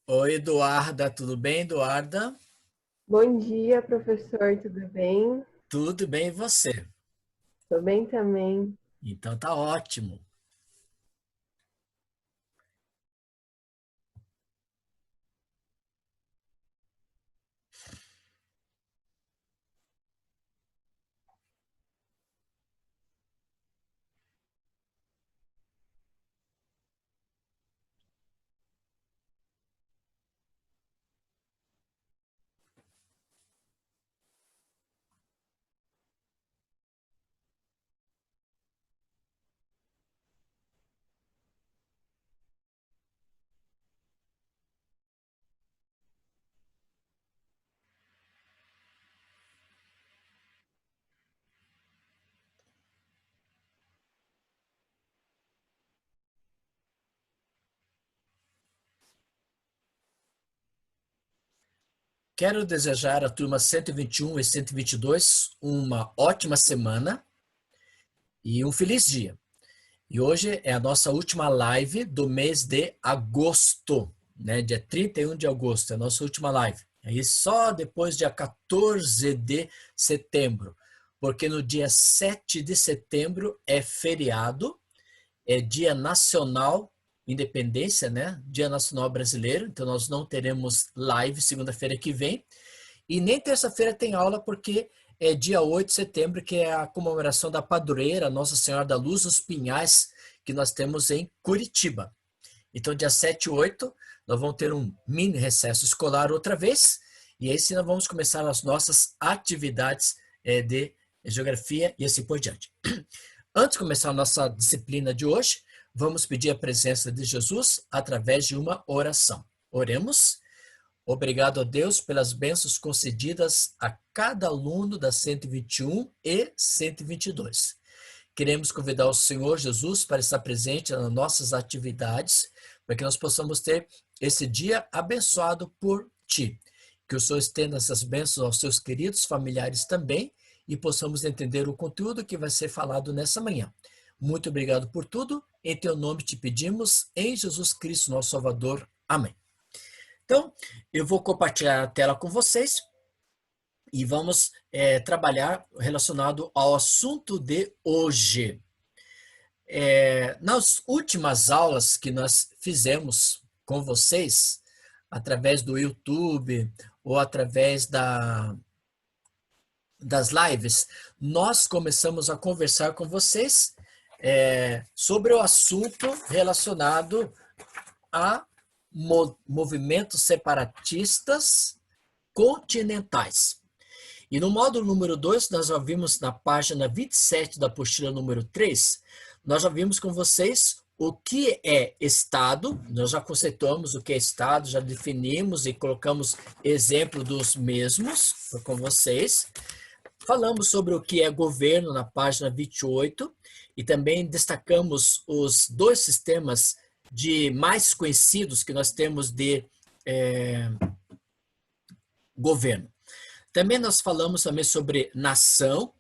Oi, Eduarda, tudo bem, Eduarda? Bom dia, professor, tudo bem? Tudo bem, e você? Tô bem também. Então tá ótimo. Quero desejar à turma 121 e 122 uma ótima semana e um feliz dia. E hoje é a nossa última live do mês de agosto, né? Dia 31 de agosto, é a nossa última live. Aí só depois, dia 14 de setembro, porque no dia 7 de setembro é feriado, é Dia Nacional Independência, né? Dia Nacional Brasileiro, então nós não teremos live segunda-feira que vem. E nem terça-feira tem aula, porque é dia 8 de setembro, que é a comemoração da padroeira Nossa Senhora da Luz dos Pinhais, que nós temos em Curitiba. Então, dia 7 e 8, nós vamos ter um mini recesso escolar outra vez, e aí sim nós vamos começar as nossas atividades de geografia e assim por diante. Antes de começar a nossa disciplina de hoje, vamos pedir a presença de Jesus através de uma oração. Oremos. Obrigado a Deus pelas bênçãos concedidas a cada aluno da 121 e 122. Queremos convidar o Senhor Jesus para estar presente nas nossas atividades, para que nós possamos ter esse dia abençoado por Ti. Que o Senhor estenda essas bênçãos aos seus queridos familiares também e possamos entender o conteúdo que vai ser falado nessa manhã. Muito obrigado por tudo. Em Teu nome te pedimos, em Jesus Cristo, nosso Salvador. Amém. Então, eu vou compartilhar a tela com vocês e vamos trabalhar relacionado ao assunto de hoje. Nas últimas aulas que nós fizemos com vocês, através do YouTube ou através das lives, nós começamos a conversar com vocês sobre o assunto relacionado a movimentos separatistas continentais. E no módulo número 2, nós já vimos na página 27 da apostila número 3, nós já vimos com vocês o que é Estado, nós já conceituamos o que é Estado, já definimos e colocamos exemplo dos mesmos com vocês. Falamos sobre o que é governo na página 28 e também destacamos os dois sistemas de mais conhecidos que nós temos de governo. Também nós falamos também sobre nação,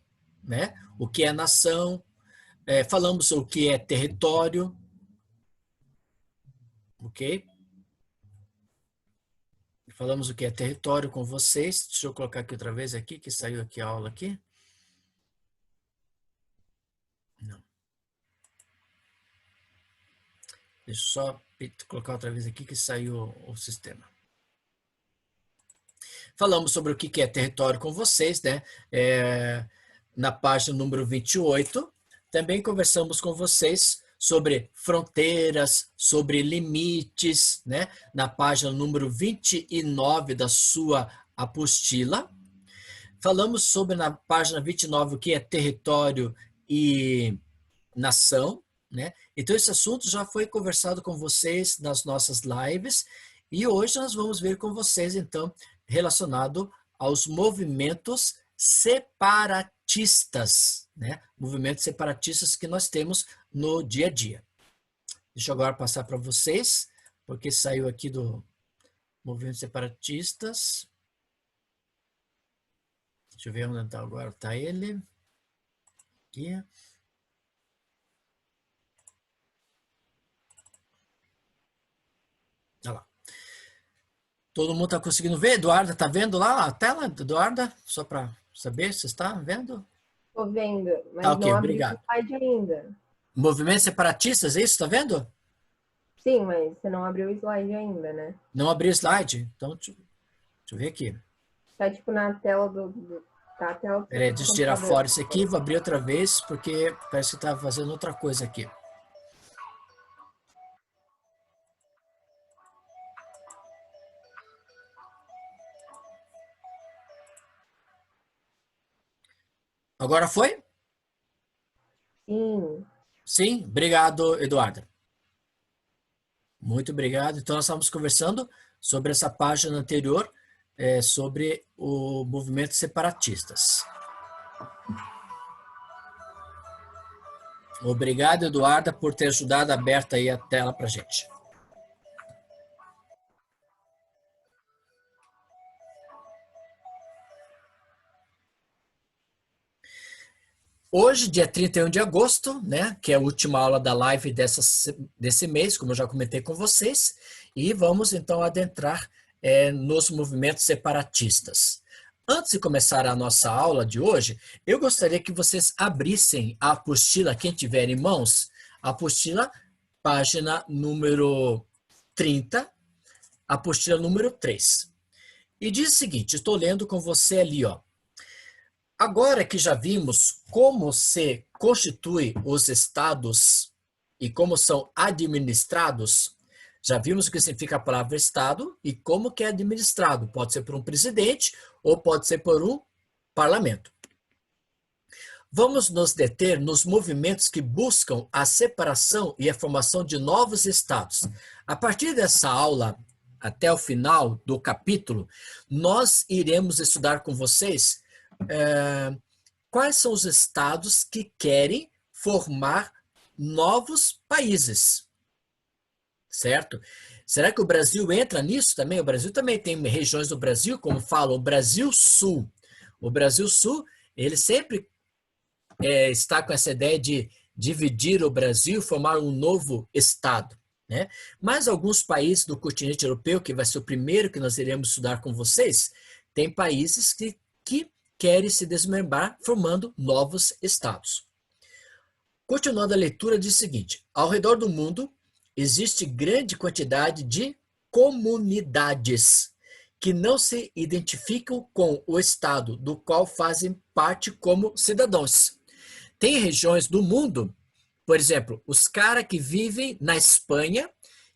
né? O que é nação, falamos o que é território, ok? Falamos o que é território com vocês. Deixa eu colocar aqui outra vez aqui, que saiu aqui a aula aqui. Não. Deixa eu só colocar outra vez aqui que saiu o sistema. Falamos sobre o que é território com vocês, né? Na página número 28. Também conversamos com vocês sobre fronteiras, sobre limites, né? Na página número 29 da sua apostila. Falamos sobre, na página 29, o que é território e nação, né? Então, esse assunto já foi conversado com vocês nas nossas lives e hoje nós vamos ver com vocês, então, relacionado aos movimentos separatistas, né? Movimentos separatistas que nós temos no dia a dia. Deixa eu agora passar para vocês, porque saiu aqui do movimento separatistas. Deixa eu ver onde está agora. Está ele. Aqui. Olha lá. Todo mundo está conseguindo ver? Eduarda, está vendo lá a tela, Eduarda? Só para saber se está vendo? Tô vendo, Tá, mas ok, não abri o obrigado. slide ainda. Movimentos separatistas, é isso? Está vendo? Sim, mas você não abriu o slide ainda, né? Não abri o slide? Então, deixa eu ver aqui. Tá tipo na tela tá a tela do Peraí, seu deixa eu tirar computador. fora isso aqui. Vou abrir outra vez, porque parece que está fazendo outra coisa aqui. Agora foi? Sim, Sim? Obrigado, Eduarda. Muito obrigado. Então, nós estávamos conversando sobre essa página anterior, sobre o movimento separatistas. Obrigado, Eduarda, por ter ajudado a aberta aí a tela para gente. Hoje, dia 31 de agosto, né, que é a última aula da live desse mês, como eu já comentei com vocês, e vamos então adentrar nos movimentos separatistas. Antes de começar a nossa aula de hoje, eu gostaria que vocês abrissem a apostila, quem tiver em mãos, a apostila, página número 30, apostila número 3. E diz o seguinte, estou lendo com você ali, ó. Agora que já vimos como se constitui os estados e como são administrados, já vimos o que significa a palavra estado e como que é administrado. Pode ser por um presidente ou pode ser por um parlamento. Vamos nos deter nos movimentos que buscam a separação e a formação de novos estados. A partir dessa aula, até o final do capítulo, nós iremos estudar com vocês quais são os estados que querem formar novos países, certo? Será que o Brasil entra nisso também? O Brasil também tem regiões do Brasil, como fala o Brasil Sul. O Brasil Sul, ele sempre está com essa ideia de dividir o Brasil, formar um novo estado, né? Mas alguns países do continente europeu, que vai ser o primeiro que nós iremos estudar com vocês, tem países que querem se desmembrar, formando novos estados. Continuando a leitura, diz o seguinte: ao redor do mundo existe grande quantidade de comunidades que não se identificam com o estado do qual fazem parte como cidadãos. Tem regiões do mundo, por exemplo, os caras que vivem na Espanha,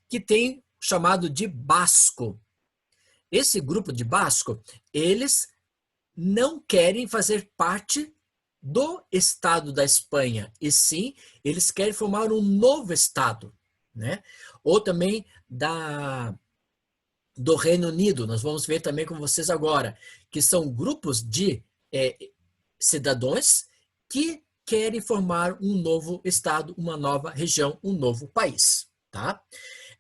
que tem chamado de basco. Esse grupo de basco, eles não querem fazer parte do Estado da Espanha, e sim, eles querem formar um novo Estado, né? Ou também do Reino Unido, nós vamos ver também com vocês agora, que são grupos de cidadãos que querem formar um novo Estado, uma nova região, um novo país, tá?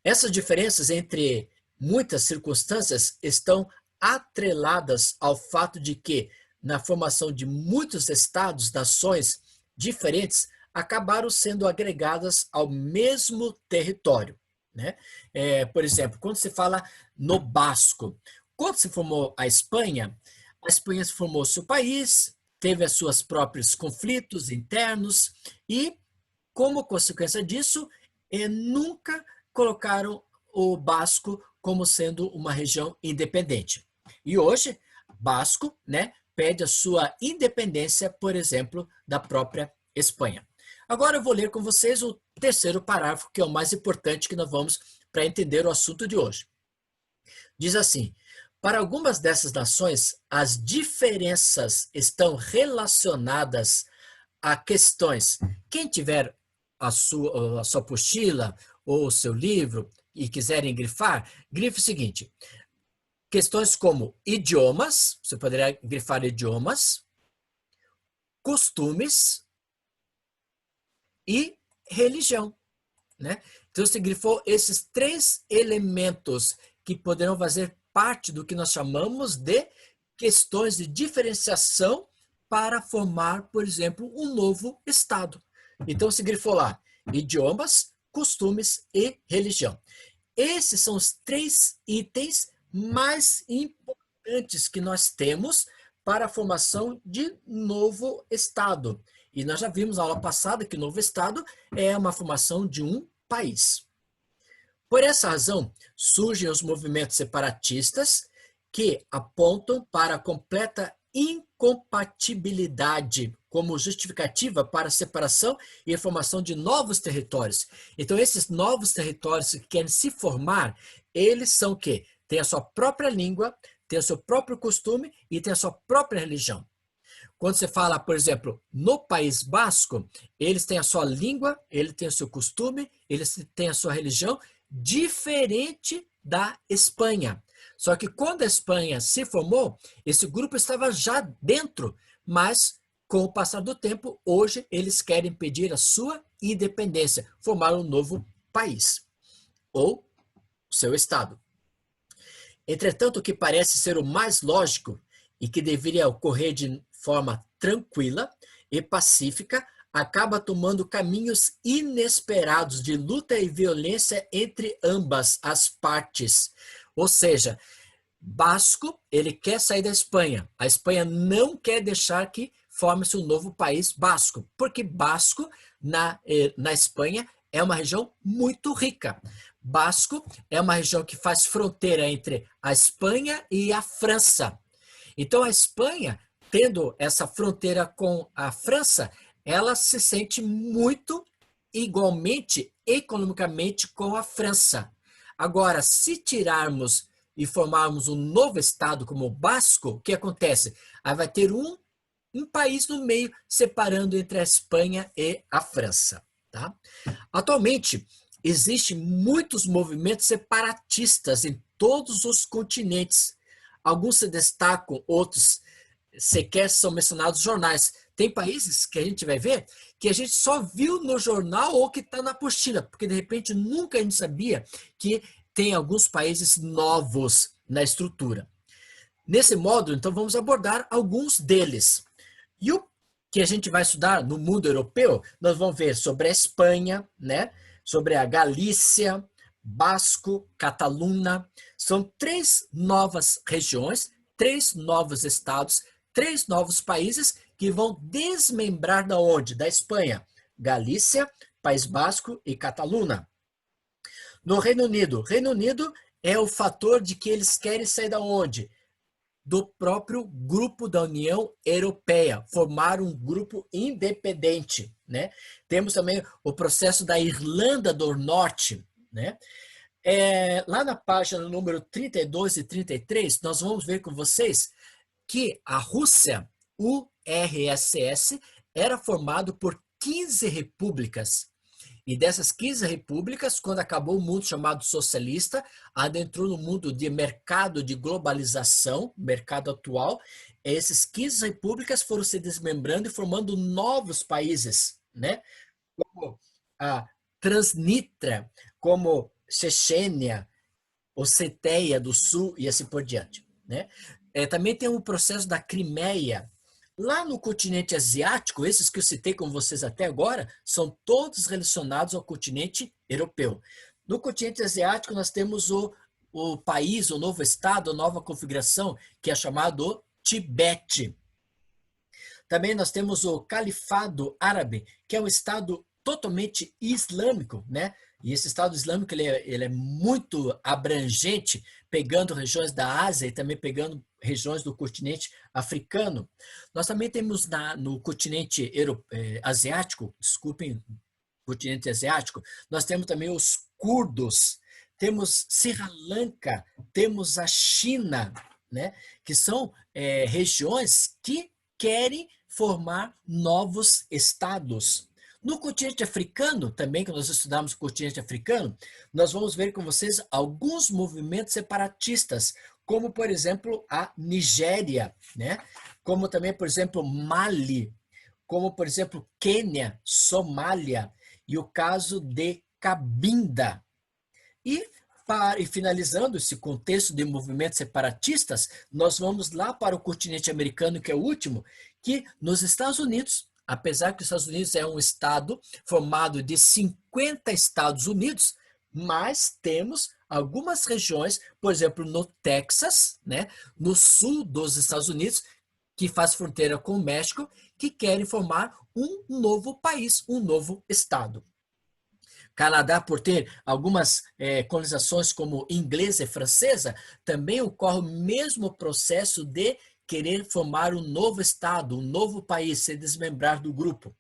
Essas diferenças entre muitas circunstâncias estão atreladas ao fato de que, na formação de muitos estados, nações diferentes acabaram sendo agregadas ao mesmo território, né? Por exemplo, quando se fala no basco, quando se formou a Espanha se formou seu país, teve os seus próprios conflitos internos e, como consequência disso, nunca colocaram o basco como sendo uma região independente. E hoje, Basco, né, pede a sua independência, por exemplo, da própria Espanha. Agora eu vou ler com vocês o terceiro parágrafo, que é o mais importante que nós vamos para entender o assunto de hoje. Diz assim: para algumas dessas nações, as diferenças estão relacionadas a questões. Quem tiver a sua apostila ou o seu livro e quiserem grifar, grife o seguinte: questões como idiomas, você poderia grifar idiomas, costumes e religião, né? Então, você grifou esses três elementos que poderão fazer parte do que nós chamamos de questões de diferenciação para formar, por exemplo, um novo estado. Então, se grifou lá idiomas, costumes e religião. Esses são os três itens mais importantes que nós temos para a formação de novo Estado. E nós já vimos na aula passada que novo Estado é uma formação de um país. Por essa razão, surgem os movimentos separatistas que apontam para a completa incompatibilidade como justificativa para a separação e a formação de novos territórios. Então, esses novos territórios que querem se formar, eles são o quê? Têm a sua própria língua, têm o seu próprio costume e têm a sua própria religião. Quando você fala, por exemplo, no País Basco, eles têm a sua língua, eles têm o seu costume, eles têm a sua religião, diferente da Espanha. Só que quando a Espanha se formou, esse grupo estava já dentro, mas com o passar do tempo, hoje eles querem pedir a sua independência, formar um novo país, ou seu estado. Entretanto, o que parece ser o mais lógico e que deveria ocorrer de forma tranquila e pacífica, acaba tomando caminhos inesperados de luta e violência entre ambas as partes. Ou seja, Basco, ele quer sair da Espanha. A Espanha não quer deixar que forme-se um novo país basco, porque Basco, na Espanha, é uma região muito rica. Basco é uma região que faz fronteira entre a Espanha e a França. Então, a Espanha, tendo essa fronteira com a França, ela se sente muito igualmente economicamente com a França. Agora, se tirarmos e formarmos um novo estado como o Basco, o que acontece? Aí vai ter um país no meio separando entre a Espanha e a França. Tá? Atualmente, existem muitos movimentos separatistas em todos os continentes. Alguns se destacam, outros sequer são mencionados nos jornais. Tem países que a gente vai ver que a gente só viu no jornal ou que está na apostila, porque de repente nunca a gente sabia que tem alguns países novos na estrutura. Nesse módulo, então, vamos abordar alguns deles. E o que a gente vai estudar no mundo europeu, nós vamos ver sobre a Espanha, né? Sobre a Galícia, Basco, Catalunha. São 3 novas regiões, 3 novos estados, 3 novos países que vão desmembrar da onde? Da Espanha. Galícia, País Basco e Catalunha. No Reino Unido é o fator de que eles querem sair da onde? Do próprio grupo da União Europeia, formar um grupo independente, né? Temos também o processo da Irlanda do Norte, né? Lá na página número 32 e 33, nós vamos ver com vocês que a Rússia, o URSS, era formado por 15 repúblicas. E dessas 15 repúblicas, quando acabou o mundo chamado socialista, adentrou no mundo de mercado de globalização, mercado atual, essas 15 repúblicas foram se desmembrando e formando novos países, né? Como a Transnistria, como Chechênia, Osseteia do Sul e assim por diante, né? Também tem o processo da Crimeia. Lá no continente asiático, esses que eu citei com vocês até agora, são todos relacionados ao continente europeu. No continente asiático, nós temos o país, o novo estado, a nova configuração, que é chamado Tibete. Também nós temos o Califado Árabe, que é um estado totalmente islâmico, né? E esse Estado Islâmico ele é muito abrangente, pegando regiões da Ásia e também pegando regiões do continente africano. Nós também temos no continente asiático, desculpem, continente asiático, nós temos também os curdos, temos Sri Lanka, temos a China, né? Que são regiões que querem formar novos estados. No continente africano, também, que nós estudamos o continente africano, nós vamos ver com vocês alguns movimentos separatistas, como, por exemplo, a Nigéria, né? Como também, por exemplo, Mali, como, por exemplo, Quênia, Somália e o caso de Cabinda. E finalizando esse contexto de movimentos separatistas, nós vamos lá para o continente americano, que é o último, que nos Estados Unidos, apesar que os Estados Unidos é um estado formado de 50 Estados Unidos, mas temos algumas regiões, por exemplo, no Texas, né, no sul dos Estados Unidos, que faz fronteira com o México, que querem formar um novo país, um novo estado. Canadá, por ter algumas colonizações como inglesa e francesa, também ocorre o mesmo processo de querer formar um novo estado, um novo país, se desmembrar do grupo.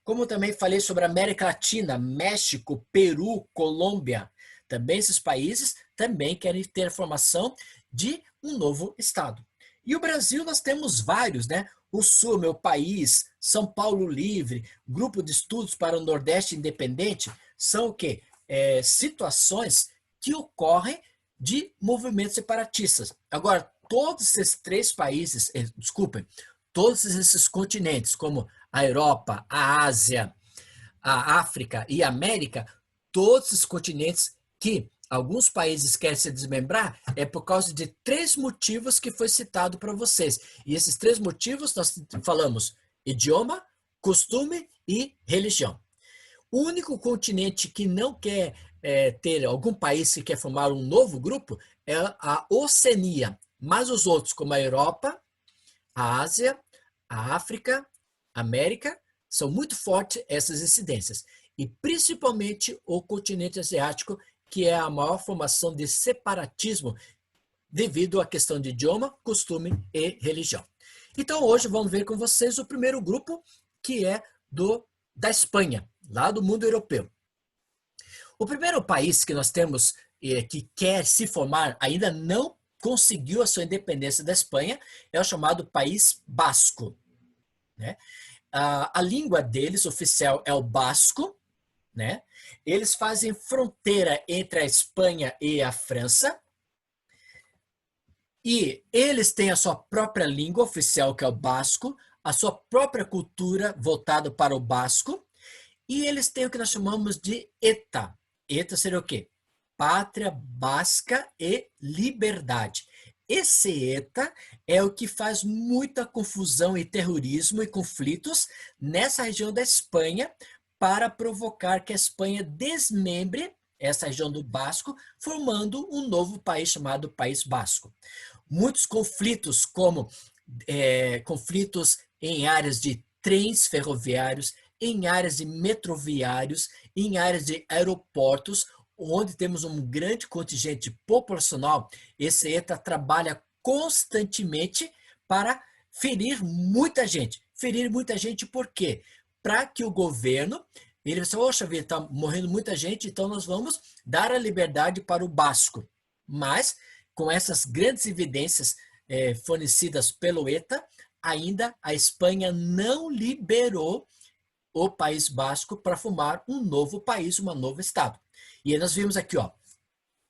Como também falei sobre a América Latina, México, Peru, Colômbia, também esses países também querem ter a formação de um novo estado. E o Brasil nós temos vários, né? O Sul, meu país, São Paulo Livre, Grupo de Estudos para o Nordeste Independente, são o quê? Situações que ocorrem de movimentos separatistas. Agora, todos esses três países, desculpem, todos esses continentes, como a Europa, a Ásia, a África e a América, todos esses continentes que alguns países querem se desmembrar, é por causa de três motivos que foi citado para vocês. E esses três motivos nós falamos: idioma, costume e religião. O único continente que não quer ter algum país que quer formar um novo grupo é a Oceania. Mas os outros, como a Europa, a Ásia, a África, a América, são muito fortes essas incidências. E principalmente o continente asiático, que é a maior formação de separatismo devido à questão de idioma, costume e religião. Então hoje vamos ver com vocês o primeiro grupo, que é da Espanha, lá do mundo europeu. O primeiro país que nós temos que quer se formar, ainda não conseguiu a sua independência da Espanha, é o chamado País Basco, né? A língua deles oficial é o basco, né? Eles fazem fronteira entre a Espanha e a França. E eles têm a sua própria língua oficial, que é o basco, a sua própria cultura voltada para o basco, e eles têm o que nós chamamos de ETA. ETA seria o quê? Pátria Basca e Liberdade. Esse ETA é o que faz muita confusão e terrorismo e conflitos nessa região da Espanha para provocar que a Espanha desmembre essa região do Basco, formando um novo país chamado País Basco. Muitos conflitos, como conflitos em áreas de trens ferroviários, em áreas de metroviários, em áreas de aeroportos, onde temos um grande contingente populacional. Esse ETA trabalha constantemente para ferir muita gente. Ferir muita gente por quê? Para que o governo, ele vai poxa vida, está morrendo muita gente, então nós vamos dar a liberdade para o basco. Mas, com essas grandes evidências fornecidas pelo ETA, ainda a Espanha não liberou o País Basco para formar um novo país, um novo estado. E aí nós vimos aqui, ó,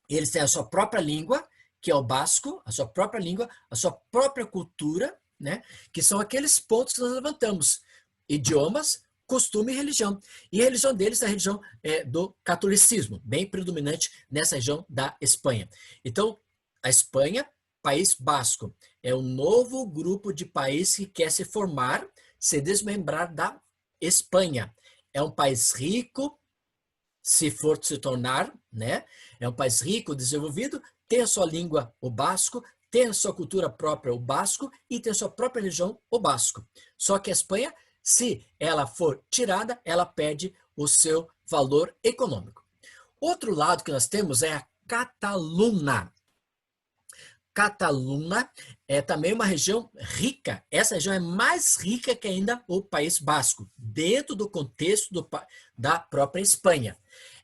eles têm a sua própria língua, que é o basco, a sua própria língua, a sua própria cultura, né? Que são aqueles pontos que nós levantamos: idiomas, costume e religião. E a religião deles é a religião do catolicismo, bem predominante nessa região da Espanha. Então, a Espanha, País Basco, é um novo grupo de país que quer se formar, se desmembrar da Espanha. É um país rico, se for se tornar, né? É um país rico, desenvolvido, tem a sua língua, o basco, tem a sua cultura própria, o basco, e tem a sua própria religião, o basco. Só que a Espanha, se ela for tirada, ela perde o seu valor econômico. Outro lado que nós temos é a Catalunha. Catalunha é também uma região rica. Essa região é mais rica que ainda o País Basco, dentro do contexto da própria Espanha.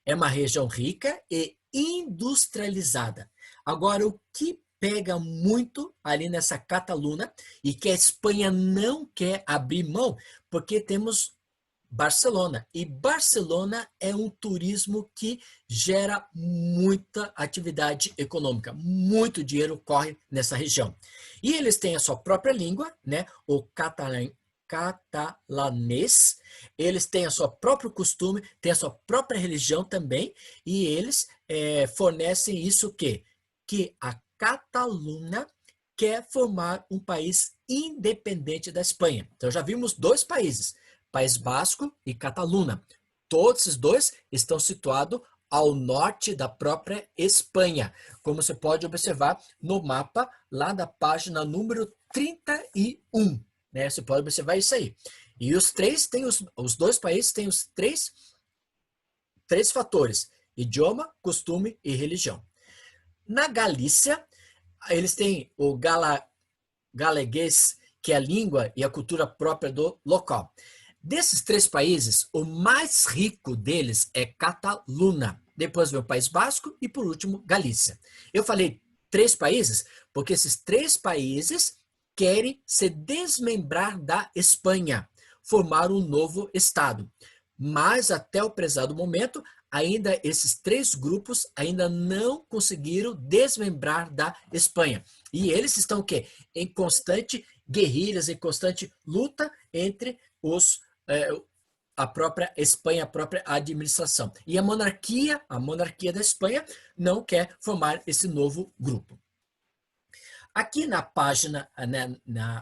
É uma região rica e industrializada. Agora, o que pega muito ali nessa Catalunha e que a Espanha não quer abrir mão, porque temos Barcelona. E Barcelona é um turismo que gera muita atividade econômica, muito dinheiro corre nessa região. E eles têm a sua própria língua, né? O catalanês, eles têm a sua próprio costume, têm a sua própria religião também, e eles fornecem isso que a Catalunha quer formar um país independente da Espanha. Então já vimos dois países, País Basco e Catalunha. Todos esses dois estão situados ao norte da própria Espanha, como você pode observar no mapa lá da página número 31, né? Você pode observar isso aí. E os dois países têm os três fatores: idioma, costume e religião. Na Galícia, eles têm o galeguês, que é a língua e a cultura própria do local. Desses três países, o mais rico deles é Catalunha. Depois vem o País Basco e, por último, Galícia. Eu falei três países porque esses três países querem se desmembrar da Espanha, formar um novo Estado. Mas, até o prezado momento, ainda esses três grupos ainda não conseguiram desmembrar da Espanha. E eles estão o quê? Em constante guerrilhas, em constante luta entre a própria Espanha, a própria administração. E a monarquia da Espanha não quer formar esse novo grupo. Aqui na página,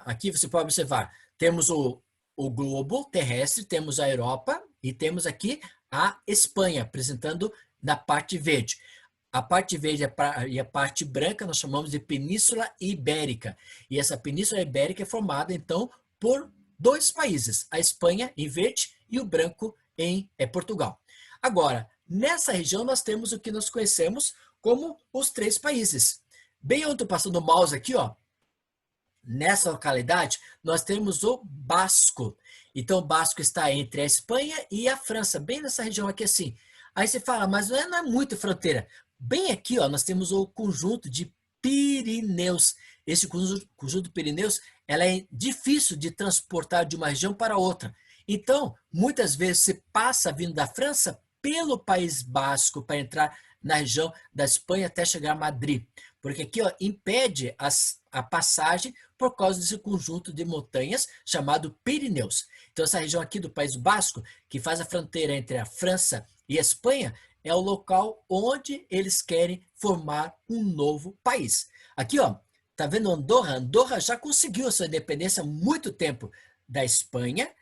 aqui você pode observar, temos o globo terrestre, temos a Europa e temos aqui a Espanha, apresentando na parte verde. A parte verde e a parte branca nós chamamos de Península Ibérica. E essa Península Ibérica é formada, então, por dois países, a Espanha em verde e o branco em Portugal. Agora, nessa região nós temos o que nós conhecemos como os três países. Bem onde eu estou passando o mouse aqui, ó, nessa localidade, nós temos o Basco. Então, o Basco está entre a Espanha e a França, bem nessa região aqui assim. Aí você fala, mas não é muito fronteira. Bem aqui, ó, nós temos o conjunto de Pirineus. Esse conjunto de Pirineus, ela é difícil de transportar de uma região para outra. Então, muitas vezes você passa vindo da França pelo País Basco para entrar na região da Espanha até chegar a Madrid. Porque aqui, ó, impede a passagem por causa desse conjunto de montanhas chamado Pirineus. Então, essa região aqui do País Basco, que faz a fronteira entre a França e a Espanha, é o local onde eles querem formar um novo país. Aqui, ó, tá vendo Andorra? Andorra já conseguiu a sua independência há muito tempo da Espanha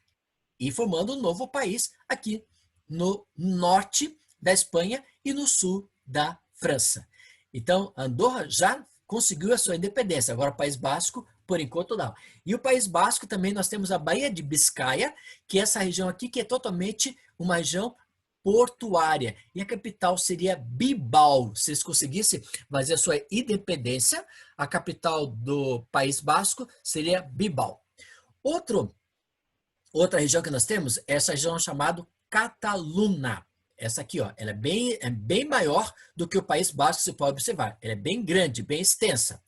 e formando um novo país aqui no norte da Espanha e no sul da França. Então, Andorra já conseguiu a sua independência. Agora, o País Basco, por enquanto, não. E o País Basco também nós temos a Baía de Biscaia, que é essa região aqui, que é totalmente uma região portuária. E a capital seria Bilbao. Se eles conseguissem fazer a sua independência, a capital do País Basco seria Bilbao. Outra região que nós temos é essa região chamada Catalunha. Essa aqui, ó, ela é bem maior do que o País Basco, você pode observar. Ela é bem grande, bem extensa.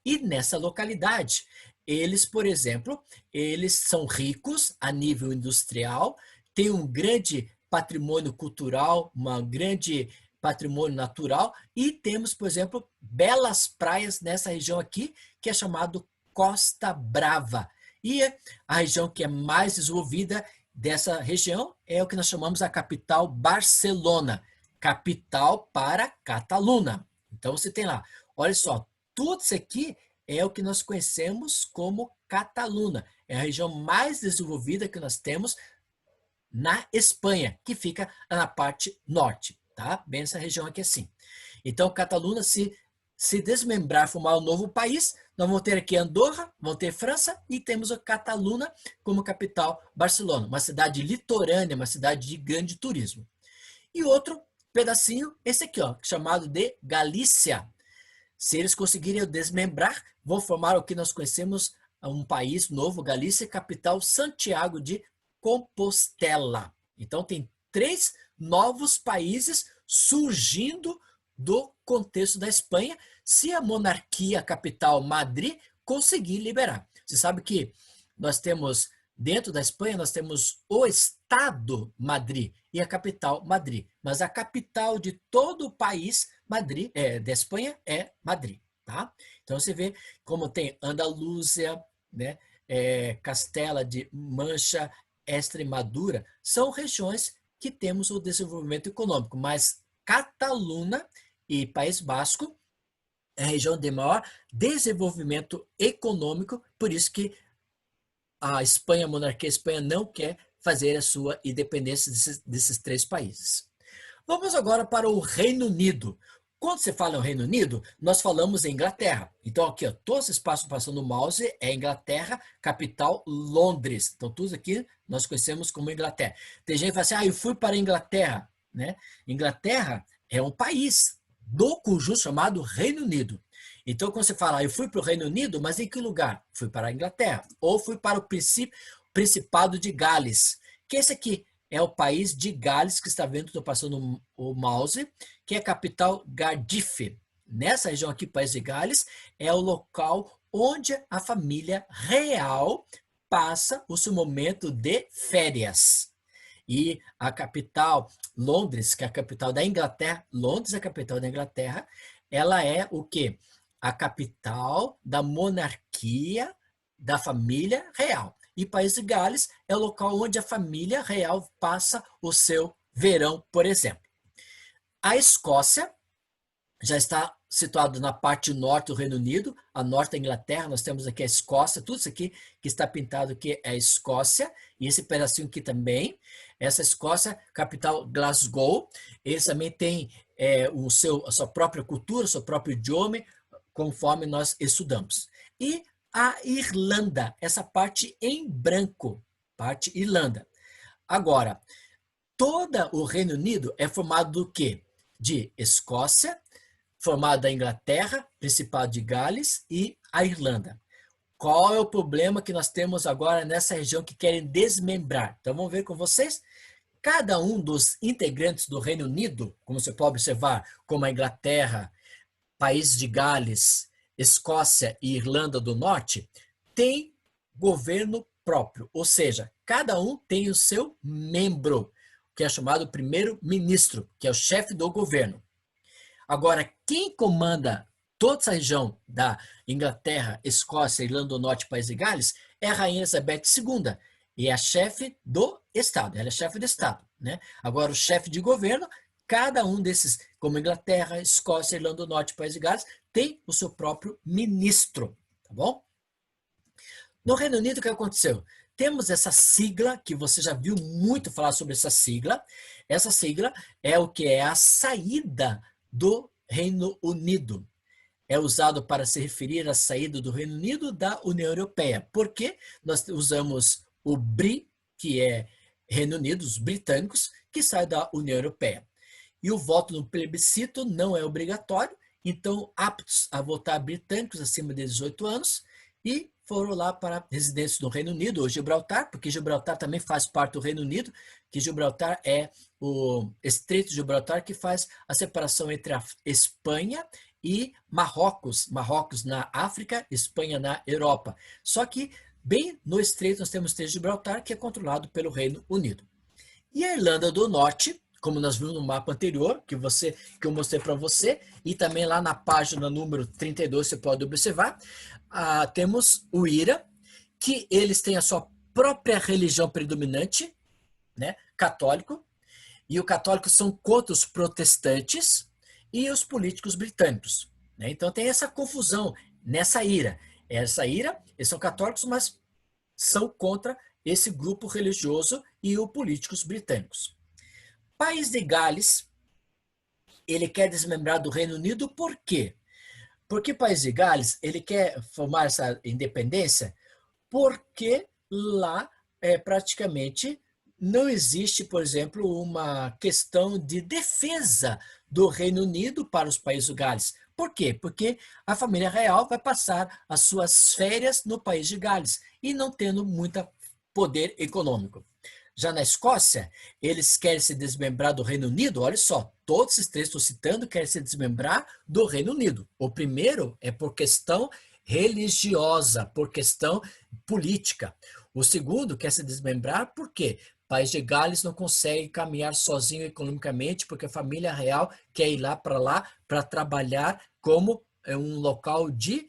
E nessa localidade, eles, por exemplo, eles são ricos a nível industrial, têm um grande patrimônio cultural, um grande patrimônio natural e temos, por exemplo, belas praias nessa região aqui, que é chamado Costa Brava. E a região que é mais desenvolvida dessa região é o que nós chamamos a capital Barcelona, capital para Catalunha. Então você tem lá, olha só, tudo isso aqui é o que nós conhecemos como Catalunha. É a região mais desenvolvida que nós temos na Espanha, que fica na parte norte, tá? Bem essa região aqui assim. Então, Catalunha, se desmembrar, formar um novo país, nós vamos ter aqui Andorra, vamos ter França e temos a Catalunha como capital Barcelona, uma cidade litorânea, uma cidade de grande turismo. E outro pedacinho, esse aqui, ó, chamado de Galícia. Se eles conseguirem desmembrar, vão formar o que nós conhecemos um país novo, Galícia, capital Santiago de Compostela. Então tem 3 novos países surgindo do contexto da Espanha, se a monarquia capital Madrid conseguir liberar. Você sabe que nós temos, dentro da Espanha, nós temos o Estado Madrid e a capital Madrid. Mas a capital de todo o país Madrid, da Espanha é Madrid. Tá? Então você vê como tem Andaluzia, né? Castela de Mancha, Extremadura, são regiões que temos o desenvolvimento econômico, mas Catalunha e País Basco é a região de maior desenvolvimento econômico, por isso que a Espanha, a monarquia Espanha, não quer fazer a sua independência desses 3 países. Vamos agora para o Reino Unido. Quando você fala em Reino Unido, nós falamos em Inglaterra. Então, aqui, ó, todo esse espaço passando o mouse é Inglaterra, capital Londres. Então, tudo aqui nós conhecemos como Inglaterra. Tem gente que fala assim, eu fui para a Inglaterra, né? Inglaterra é um país do conjunto chamado Reino Unido. Então, quando você fala, eu fui para o Reino Unido, mas em que lugar? Fui para a Inglaterra. Ou fui para o Principado de Gales, que esse aqui é o país de Gales, que está vendo, estou passando o mouse, que é a capital Cardiff. Nessa região aqui, país de Gales, é o local onde a família real passa o seu momento de férias. E a capital, Londres, que é a capital da Inglaterra, Londres é a capital da Inglaterra, ela é o quê? A capital da monarquia da família real. E País de Gales é o local onde a família real passa o seu verão, por exemplo. A Escócia já está situado na parte norte do Reino Unido, a norte da Inglaterra, nós temos aqui a Escócia, tudo isso aqui que está pintado aqui é a Escócia, e esse pedacinho aqui também, essa Escócia, capital Glasgow, eles também têm a sua própria cultura, o seu próprio idioma, conforme nós estudamos. E a Irlanda, essa parte em branco, parte Irlanda. Agora, todo o Reino Unido é formado do quê? De Escócia, formado da Inglaterra, Principado de Gales e a Irlanda. Qual é o problema que nós temos agora nessa região que querem desmembrar? Então vamos ver com vocês. Cada um dos integrantes do Reino Unido, como você pode observar, como a Inglaterra, País de Gales, Escócia e Irlanda do Norte, tem governo próprio, ou seja, cada um tem o seu membro, que é chamado primeiro-ministro, que é o chefe do governo. Agora, quem comanda toda essa região da Inglaterra, Escócia, Irlanda do Norte e País de Gales é a Rainha Elizabeth II, e é a chefe do Estado, ela é chefe do Estado, né? Agora, o chefe de governo, cada um desses, como Inglaterra, Escócia, Irlanda do Norte e País de Gales, tem o seu próprio ministro, tá bom? No Reino Unido, o que aconteceu? Temos essa sigla, que você já viu muito falar sobre essa sigla. Essa sigla é o que é a saída do Reino Unido. É usado para se referir à saída do Reino Unido da União Europeia. Por quê? Nós usamos o BRI, que é Reino Unido, os britânicos, que sai da União Europeia. E o voto no plebiscito não é obrigatório, então aptos a votar britânicos acima de 18 anos e foram lá para residências do Reino Unido, ou Gibraltar, porque Gibraltar também faz parte do Reino Unido, que Gibraltar é o Estreito de Gibraltar que faz a separação entre a Espanha e Marrocos. Marrocos na África, Espanha na Europa. Só que bem no Estreito nós temos o Estreito de Gibraltar, que é controlado pelo Reino Unido. E a Irlanda do Norte, como nós vimos no mapa anterior, que eu mostrei para você, e também lá na página número 32 você pode observar, temos o IRA, que eles têm a sua própria religião predominante, né, católico, e os católicos são contra os protestantes e os políticos britânicos, né? Então tem essa confusão nessa IRA. Essa IRA, eles são católicos, mas são contra esse grupo religioso e os políticos britânicos. País de Gales, ele quer desmembrar do Reino Unido por quê? Porque País de Gales, ele quer formar essa independência porque lá praticamente não existe, por exemplo, uma questão de defesa do Reino Unido para os Países de Gales. Por quê? Porque a família real vai passar as suas férias no País de Gales e não tendo muito poder econômico. Já na Escócia, eles querem se desmembrar do Reino Unido. Olha só, todos esses três que estou citando querem se desmembrar do Reino Unido. O primeiro é por questão religiosa, por questão política. O segundo quer se desmembrar por quê? O País de Gales não consegue caminhar sozinho economicamente porque a família real quer ir lá para trabalhar como um local de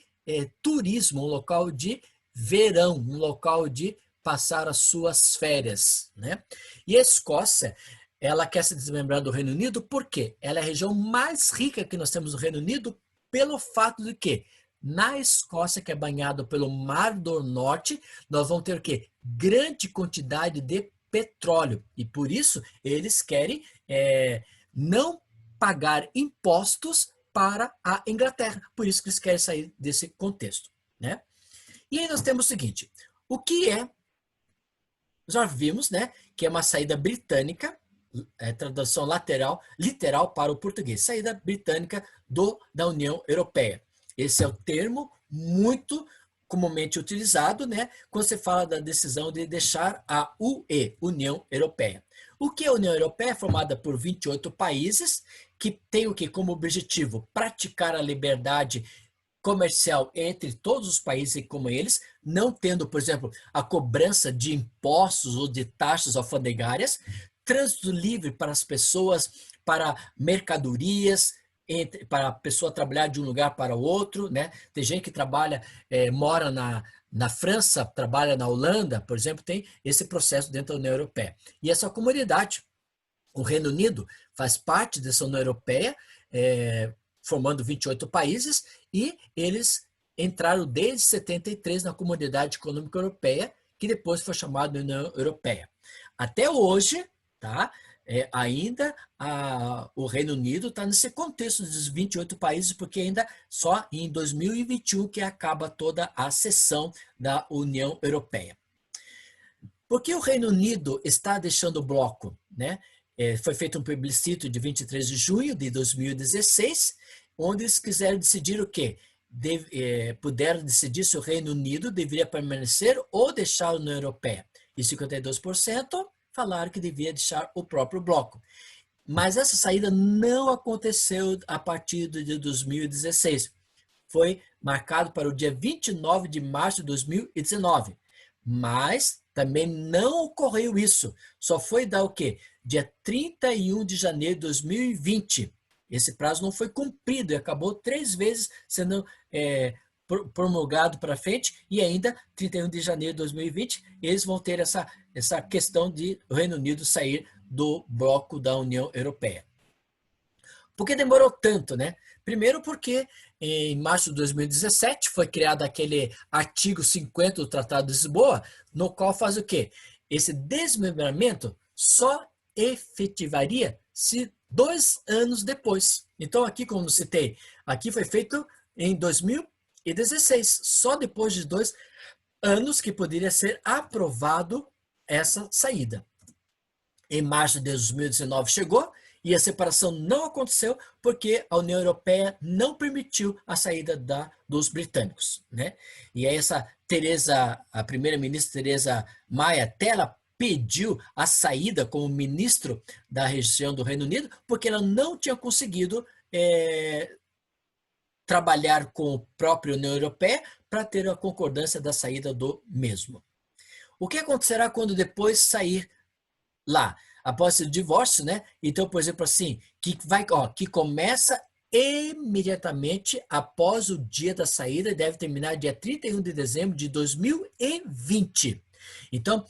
turismo, um local de verão, um local de passar as suas férias, né? E a Escócia, ela quer se desmembrar do Reino Unido por quê? Ela é a região mais rica que nós temos no Reino Unido pelo fato de que na Escócia, que é banhado pelo Mar do Norte, nós vamos ter o quê? Grande quantidade de petróleo. E por isso eles querem não pagar impostos para a Inglaterra. Por isso que eles querem sair desse contexto, né? E aí nós temos o seguinte, o que é, já vimos, né, que é uma saída britânica, tradução literal para o português, saída britânica da União Europeia. Esse é o termo muito comumente utilizado, né, quando se fala da decisão de deixar a UE, União Europeia. O que é a União Europeia? É formada por 28 países que tem o que como objetivo? Praticar a liberdade comercial entre todos os países como eles, não tendo, por exemplo, a cobrança de impostos ou de taxas alfandegárias, trânsito livre para as pessoas, para mercadorias, para a pessoa trabalhar de um lugar para o outro, né? Tem gente que trabalha, mora na França, trabalha na Holanda, por exemplo, tem esse processo dentro da União Europeia. E essa comunidade, o Reino Unido, faz parte dessa União Europeia, formando 28 países, e eles entraram desde 73 na Comunidade Econômica Europeia, que depois foi chamada União Europeia. Até hoje, tá? Ainda o Reino Unido está nesse contexto dos 28 países, porque ainda só em 2021 que acaba toda a sessão da União Europeia. Por que o Reino Unido está deixando o bloco, né? Foi feito um plebiscito de 23 de junho de 2016, onde eles quiseram decidir o quê? Puderam decidir se o Reino Unido deveria permanecer ou deixar a União Europeia. E 52% falaram que devia deixar o próprio bloco. Mas essa saída não aconteceu a partir de 2016. Foi marcado para o dia 29 de março de 2019. Mas também não ocorreu isso. Só foi dar o quê? Dia 31 de janeiro de 2020. Esse prazo não foi cumprido e acabou 3 vezes sendo promulgado para frente, e ainda 31 de janeiro de 2020 eles vão ter essa questão de o Reino Unido sair do bloco da União Europeia. Por que demorou tanto, né? Primeiro porque em março de 2017 foi criado aquele artigo 50 do Tratado de Lisboa, no qual faz o quê? Esse desmembramento só efetivaria se 2 anos depois. Então aqui, como citei, aqui foi feito em 2016, só depois de 2 anos que poderia ser aprovado essa saída. Em março de 2019 chegou, e a separação não aconteceu porque a União Europeia não permitiu a saída dos britânicos, né? E aí a primeira-ministra Theresa May, até ela pediu a saída como ministro da região do Reino Unido, porque ela não tinha conseguido trabalhar com a própria União Europeia para ter a concordância da saída do mesmo. O que acontecerá quando depois sair lá? Após o divórcio, né? Então, por exemplo, assim, que começa imediatamente após o dia da saída e deve terminar dia 31 de dezembro de 2020. Então,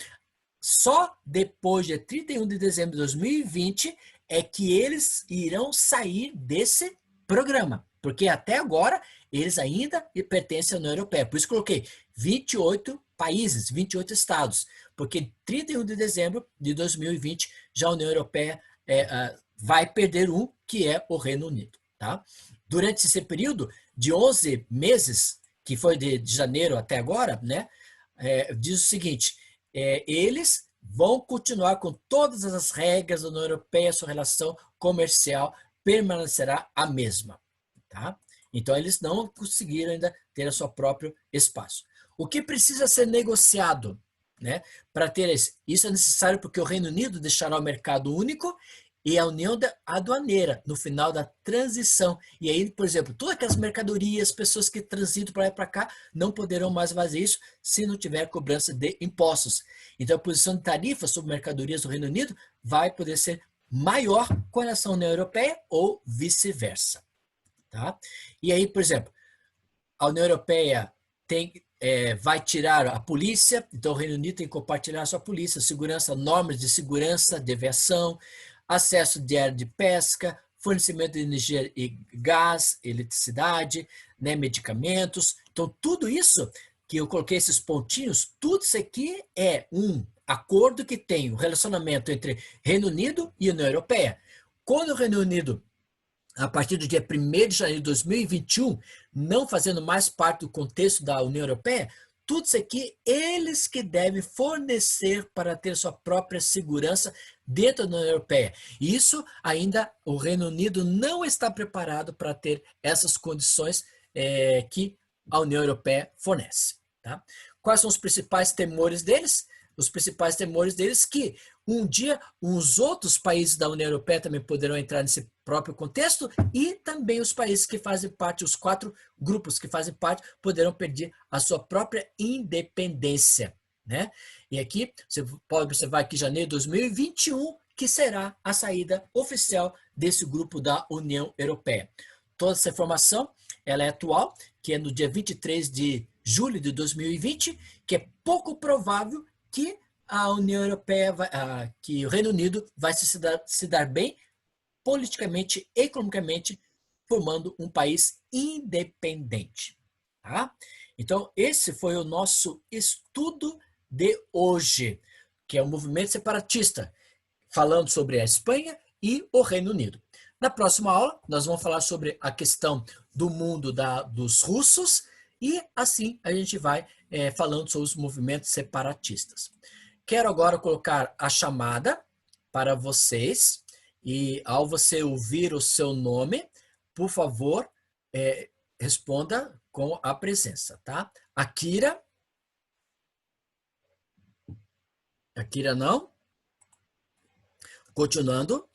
só depois de 31 de dezembro de 2020 é que eles irão sair desse programa, porque até agora eles ainda pertencem à União Europeia. Por isso coloquei 28 países, 28 estados, porque 31 de dezembro de 2020 já a União Europeia vai perder um, que é o Reino Unido. Tá? Durante esse período de 11 meses, que foi de janeiro até agora, né, diz o seguinte, eles vão continuar com todas as regras da União Europeia, sua relação comercial permanecerá a mesma. Tá? Então, eles não conseguiram ainda ter o seu próprio espaço. O que precisa ser negociado, né, para ter isso é necessário porque o Reino Unido deixará o mercado único e a união aduaneira no final da transição. E aí, por exemplo, todas aquelas mercadorias, pessoas que transitam para lá e para cá, não poderão mais fazer isso se não tiver cobrança de impostos. Então, a posição de tarifa sobre mercadorias do Reino Unido vai poder ser maior com relação à União Europeia ou vice-versa. Tá? E aí, por exemplo, a União Europeia vai tirar a polícia, então o Reino Unido tem que compartilhar a sua polícia, segurança, normas de segurança, de aviação, acesso de área de pesca, fornecimento de energia e gás, eletricidade, né, medicamentos. Então, tudo isso que eu coloquei esses pontinhos, tudo isso aqui é um acordo que tem um relacionamento entre Reino Unido e União Europeia. quando o Reino Unido, a partir do dia 1º de janeiro de 2021, não fazendo mais parte do contexto da União Europeia, tudo isso aqui, eles que devem fornecer para ter sua própria segurança dentro da União Europeia. Isso ainda o Reino Unido não está preparado para ter essas condições que a União Europeia fornece. Tá? Quais são os principais temores deles? Os principais temores deles que um dia os outros países da União Europeia também poderão entrar nesse próprio contexto e também os países que fazem parte, os 4 grupos que fazem parte, poderão perder a sua própria independência. Né? E aqui você pode observar que janeiro de 2021 que será a saída oficial desse grupo da União Europeia. Toda essa informação ela é atual, que é no dia 23 de julho de 2020, que é pouco provável que a União Europeia, que o Reino Unido vai se dar bem politicamente, economicamente, formando um país independente. Tá? Então, esse foi o nosso estudo de hoje, que é o movimento separatista, falando sobre a Espanha e o Reino Unido. Na próxima aula, nós vamos falar sobre a questão do mundo dos russos e assim a gente vai falando sobre os movimentos separatistas. Quero agora colocar a chamada para vocês e ao você ouvir o seu nome, por favor, responda com a presença, tá? Akira? Akira não? Continuando.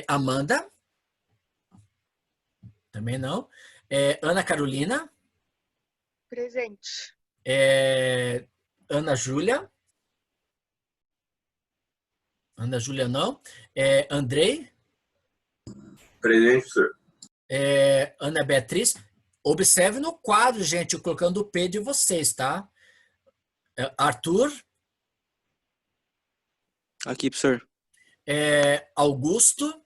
Amanda? Também não. Ana Carolina? Presente. Ana Júlia? Ana Júlia não. Andrei? Presente, senhor. Ana Beatriz? Observe no quadro, gente, eu colocando o P de vocês, tá? Arthur? Aqui, professor. Augusto?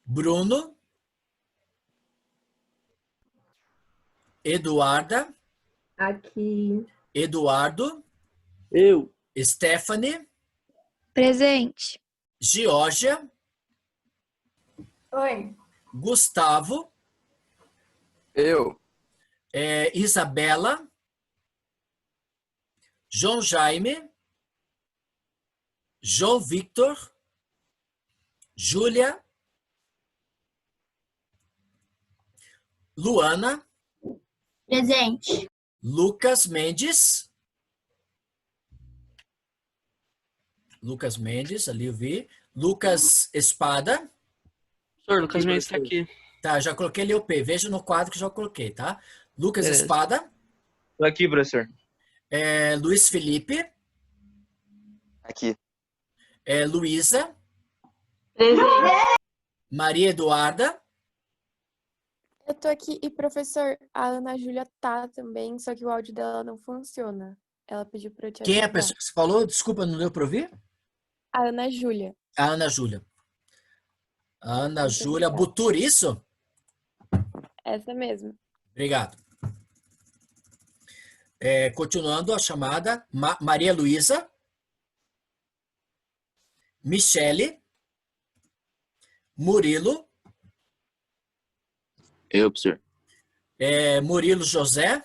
Bruno? Eduarda? Aqui. Eduardo? Eu. Stephanie? Presente. Geórgia? Oi. Gustavo? Eu. Isabela? João Jaime? João Victor? Júlia? Luana? Presente. Lucas Mendes? Lucas Mendes, ali eu vi. Lucas Espada? Professor, Lucas Mendes está aqui. Tá, já coloquei ali o P. Veja no quadro que já coloquei, tá? Lucas Beleza. Espada? Tô aqui, professor. Luiz Felipe? Aqui. Luísa? Presente. Maria Eduarda? Eu tô aqui e, professor, a Ana Júlia tá também, só que o áudio dela não funciona. Ela pediu pra eu te Quem é a ajudar. pessoa que você falou? Desculpa, não deu para ouvir? A Ana Júlia. A Ana Júlia. A Ana Muito Júlia obrigada. Butur, isso? Essa mesmo. Obrigado. Continuando a chamada, Maria Luísa? Michele? Murilo? Eu, professor. Murilo José?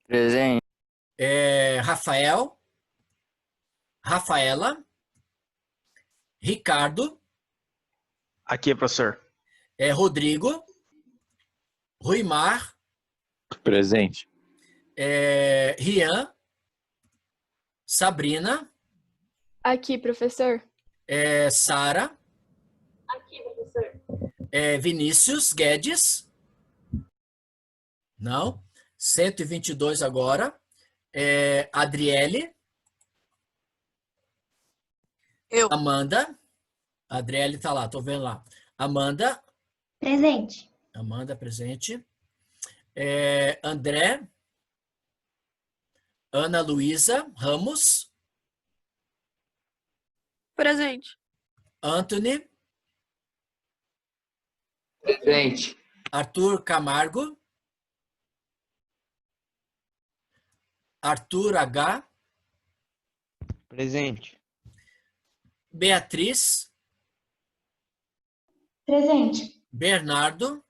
Presente. Rafael? Rafaela? Ricardo? Aqui, professor. Rodrigo? Ruimar? Presente. Rian? Sabrina? Aqui, professor. Sara? Aqui, professor. Vinícius Guedes? Não. 122 agora. Adriele? Eu. Amanda? Adriele tá lá, tô vendo lá. Amanda? Presente. Amanda presente. André? Ana Luísa Ramos? Presente. Anthony? Presente. Arthur Camargo? Arthur H? Presente. Beatriz? Presente. Bernardo,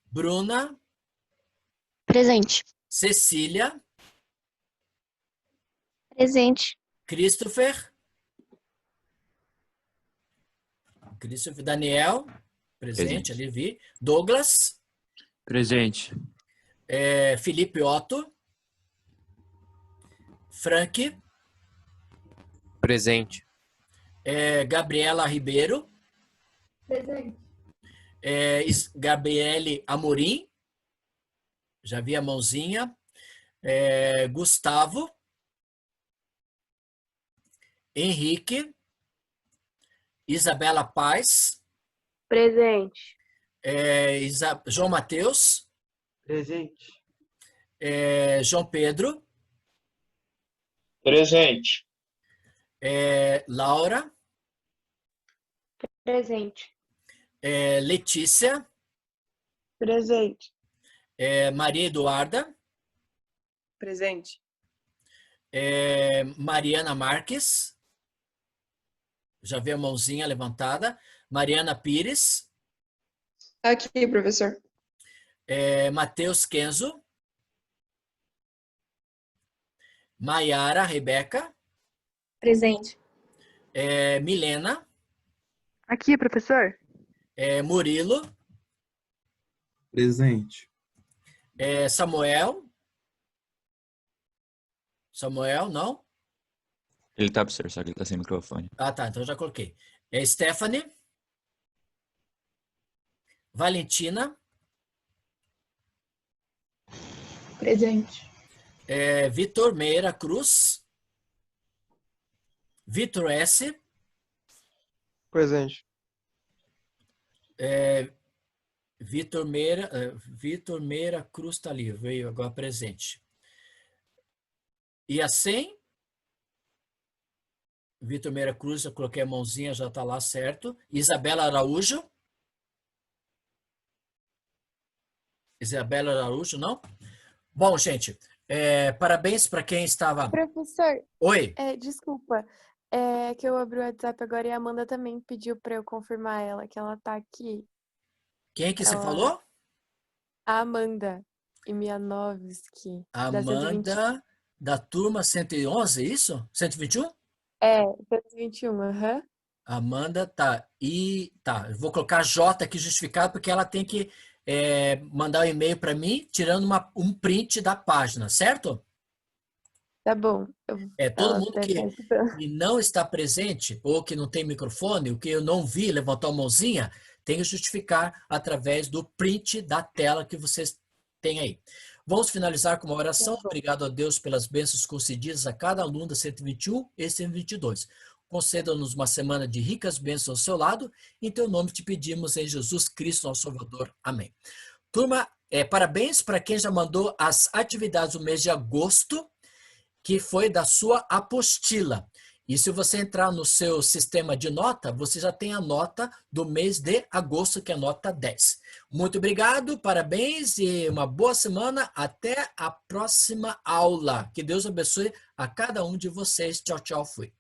Bruna, Presente. Cecília, Presente. Christopher, Daniel, presente, ali vi. Douglas, Presente. Felipe Otto, Frank, Presente. Gabriela Ribeiro, Presente. Gabriele Amorim, já vi a mãozinha. Gustavo, Henrique, Isabela Paz, Presente. João Mateus, Presente. João Pedro, Presente. Laura, Presente. Letícia, Presente. Maria Eduarda, Presente. Mariana Marques, já vi a mãozinha levantada. Mariana Pires, Aqui, professor. Matheus Kenzo, Maiara Rebeca, Presente. Milena, Aqui, professor. Murilo, Presente. Samuel, não? Ele tá, professor, só que ele tá sem microfone. Ah, tá, então eu já coloquei. Stephanie, Valentina, Presente. Vitor Meira Cruz, Vitor S., Presente. Vitor Meira Cruz está ali, veio agora presente. E assim, Vitor Meira Cruz, eu coloquei a mãozinha, já está lá certo. Isabela Araújo. Isabela Araújo, não? Bom, gente, parabéns para quem estava... Professor, Oi, desculpa. É que eu abri o WhatsApp agora e a Amanda também pediu para eu confirmar ela, que ela tá aqui. quem que você Ela- falou? A Amanda Imianovski, da 120. Amanda, da turma 111, isso? 121? 121, aham. Amanda, tá. Eu vou colocar J aqui justificado, porque ela tem que mandar um e-mail para mim, tirando um print da página, certo? Tá bom. Todo Ela mundo deve estar escutando. que não está presente, ou que não tem microfone, o que eu não vi, levantou a mãozinha, tem que justificar através do print da tela que vocês têm aí. Vamos finalizar com uma oração. Obrigado a Deus pelas bênçãos concedidas a cada aluno da 121 e 122. Conceda-nos uma semana de ricas bênçãos ao seu lado. Em teu nome te pedimos, em Jesus Cristo, nosso Salvador. Amém. Turma, parabéns para quem já mandou as atividades do mês de agosto, que foi da sua apostila. E se você entrar no seu sistema de nota, você já tem a nota do mês de agosto, que é a nota 10. Muito obrigado, parabéns e uma boa semana. Até a próxima aula. Que Deus abençoe a cada um de vocês. Tchau, tchau, fui.